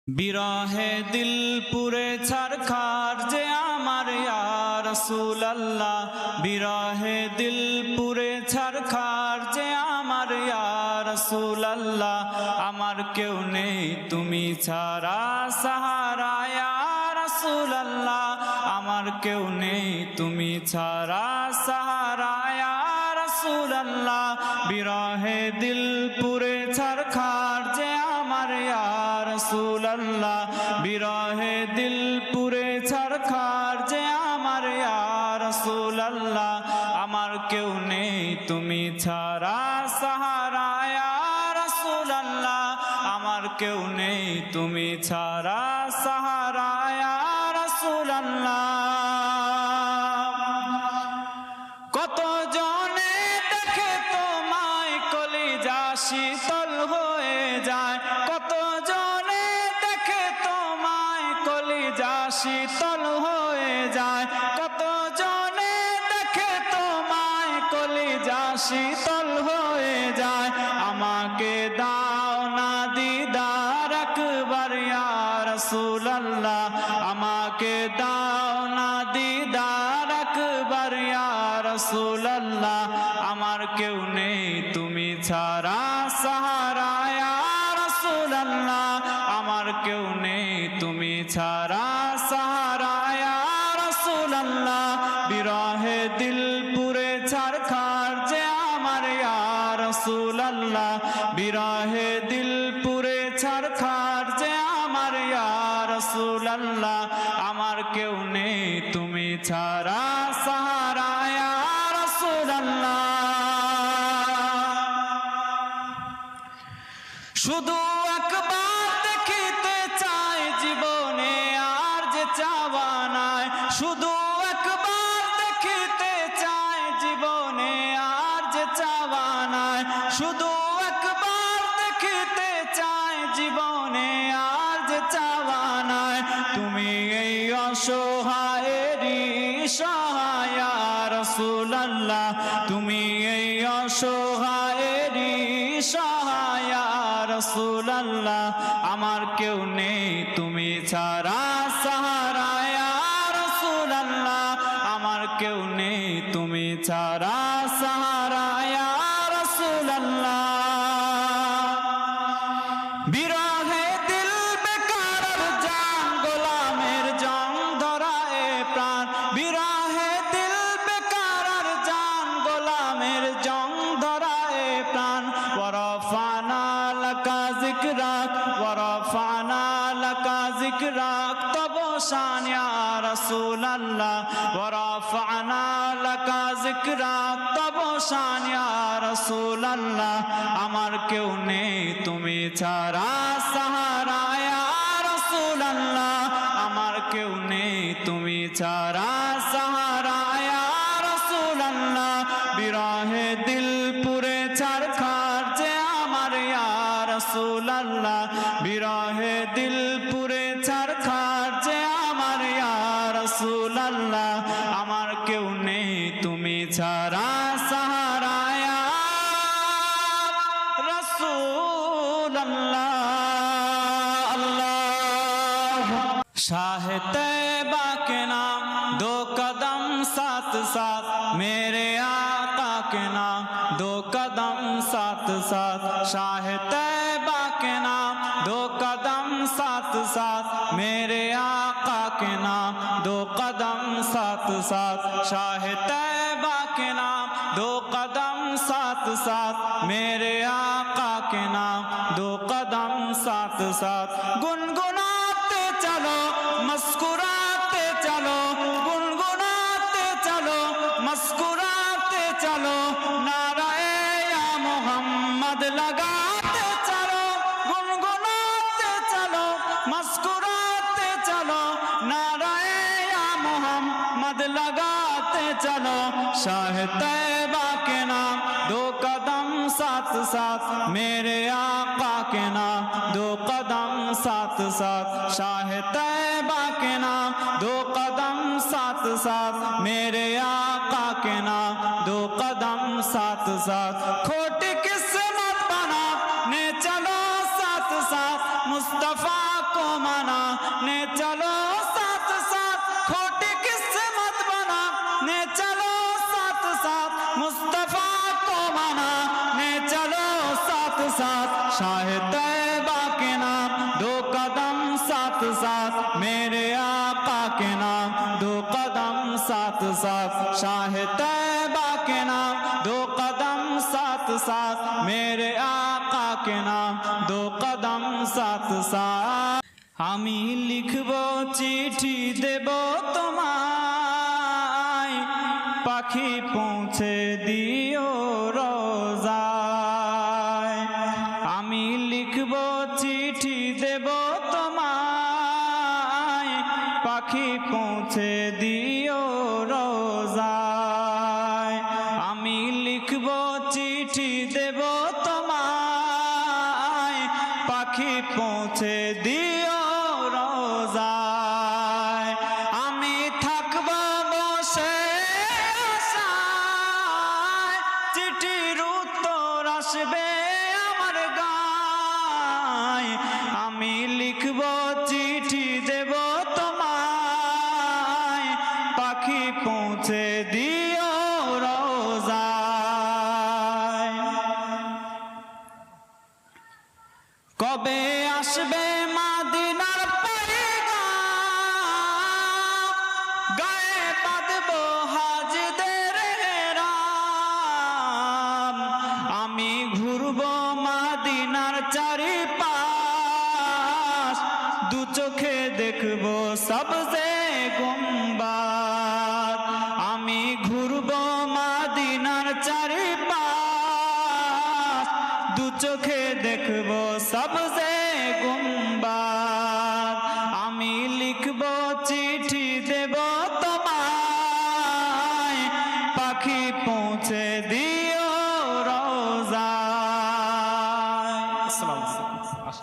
বিরহে দিল পুরে ছারখার যে আমার ইয়া রাসূলুল্লাহ, বিরহে দিল পুরে ছারখার যে আমার ইয়া রাসূলুল্লাহ। আমার কেউ নেই তুমি ছাড়া সাহারা ইয়া রাসূলুল্লাহ, আমার কেউ নেই তুমি ছাড়া সাহারা ইয়া রাসূলুল্লাহ। বিরহে দিল পুরে ছারখার যে আমার ইয়া রাসূলুল্লাহ, বিরহে দিল পুরে ছারখার যে আমার ইয়া রাসূলুল্লাহ। আমার কেউ নেই তুমি ছাড়া সাহারা ইয়া রাসূলুল্লাহ, আমার কেউ নেই তুমি ছাড়া সাহারা ইয়া রাসূলুল্লাহ। কত জনে দেখে তোমায় কলিজা শীতল হয়ে যায়, কত জনে দেখে তোমায় কলিজা শীতল হয়ে যায়, কত জনে দেখে তোমায় কলিজা শীতল হয়ে যায়। আমাকে দাও না দিদার একবার ইয়া রাসূলুল্লাহ, আমাকে দাও না দিদার একবার ইয়া রাসূলুল্লাহ। আমার কেউ নেই তুমি ছাড়া সাহারা ইয়া রাসূলুল্লাহ, আমার কেউ নেই তুমি ছাড়া সাহারা ইয়া রাসূলুল্লাহ। বিরহে দিল পুরে ছারখার যে আমার ইয়া রাসূলুল্লাহ, বিরহে দিল পুরে ছারখার যে আমার ইয়া রাসূলুল্লাহ। আমার কেউ নেই তুমি ছাড়া সাহারা ইয়া রাসূলুল্লাহ। শুধু একবার দেখিতে চাই জীবনে আর যে চাওয়া নাই, শুধু একবার দেখিতে চাই জীবনে আর যে চাওয়া নাই, শুধু একবার দেখিতে চাই জীবনে আর যে চাওয়া নাই। তুমি এই অসহায়েরই সহায় ইয়া রাসূলুল্লাহ, তুমি এই অসহায়েরই সহায় ইয়া রাসূলুল্লাহ। আমার কেউ নেই তুমি ছাড়া সাহারা ইয়া রাসূলুল্লাহ, আমার কেউ নেই তুমি ছাড়া সাহারা ইয়া রাসূলুল্লাহ। বিরহে দিল বেকার জান গোলামের জং ধরায় প্রাণ, বিরহে দিল বেকার জান গোলামের জং ধরায় প্রাণ। ওয়ারফানা লাকা যিকরাক, ওয়ারফানা লাকা যিকরাক তব শান ইয়া রাসূলুল্লাহ, ওয়ারফানা লাকা যিকরাক তব শান ইয়া রাসূলুল্লাহ। আমার কেউ নেই তুমি ছাড়া সাহারা ইয়া রাসূলুল্লাহ, আমার কেউ নেই তুমি ছাড়া সাহারা ইয়া রাসূলুল্লাহ। বিরহে দিল পুরে ছারখার যে আমার ইয়া রাসূলুল্লাহ, বিরহে দিল পুরে ছারখার যে আমার ইয়া রাসূলুল্লাহ। আমার কেউ নেই তুমি ছাড়া সাহারা ইয়া রাসূলুল্লাহ। अल्लाह शाह तैबा के नाम दो कदम साथ साथ, मेरे आका के नाम दो कदम साथ साथ। शाह तैबा के नाम दो कदम साथ साथ, मेरे आका के नाम दो कदम साथ साथ। शाह तैबा के नाम दो कदम साथ साथ, मेरे आका के नाम दो कदम साथ साथ। गुनगुनाते चलो मुस्कुराते चलो, गुनगुनाते चलो मुस्कुराते चलो, नाराए या मोहम्मद लगाते चलो, गुनगुनाते चलो मुस्कुराते चलो, नाराए या मोहम्मद लगाते चलो। शाह तैबा के नाम दो कदम साथ साथ, मेरे आका के नाम दो कदम साथ साथ। शाह तैबा के नाम दो कदम साथ साथ, मेरे आका के नाम दो कदम साथ साथ। खोटी किस्मत बना ने चलो साथ साथ, मुस्तफा को साथ मेरे आका के नाम दो कदम साथ साथ शाह तैबा के नाम दो कदम साथ साथ मेरे आका के नाम दो कदम साथ साथ আমি লিখব চিঠি দেব তোমায় পাখি পৌঁছে দিও রোজায় আমি লিখব চিঠি দেব তোমায় পাখি পৌঁছে দিও রোজায় আমি লিখব চিঠি দেব তোমায় পাখি পৌঁছে দিও রোজায় আমি থাকব বসে আশায় চিঠির উত্তর আসবে আমার গায় আমি লিখব চিঠি দেব তোমায় পাখি পৌঁছে দিও রোজায় কবে আসবে মদিনার পয়গাম গায়ে বাঁধব হাজদের হেরাম আমি ঘুরব মদিনার চারিপাশ দু চোখে দেখব সবজে গুম্বাদ আমি ঘুরব মদিনার চারিপাশ দু চোখে দেখব সবজে গুম্বাদ আমি লিখব চিঠি দেব তোমায় পাখি পৌঁছে দিও রোজায়। আসসালামু আলাইকুম।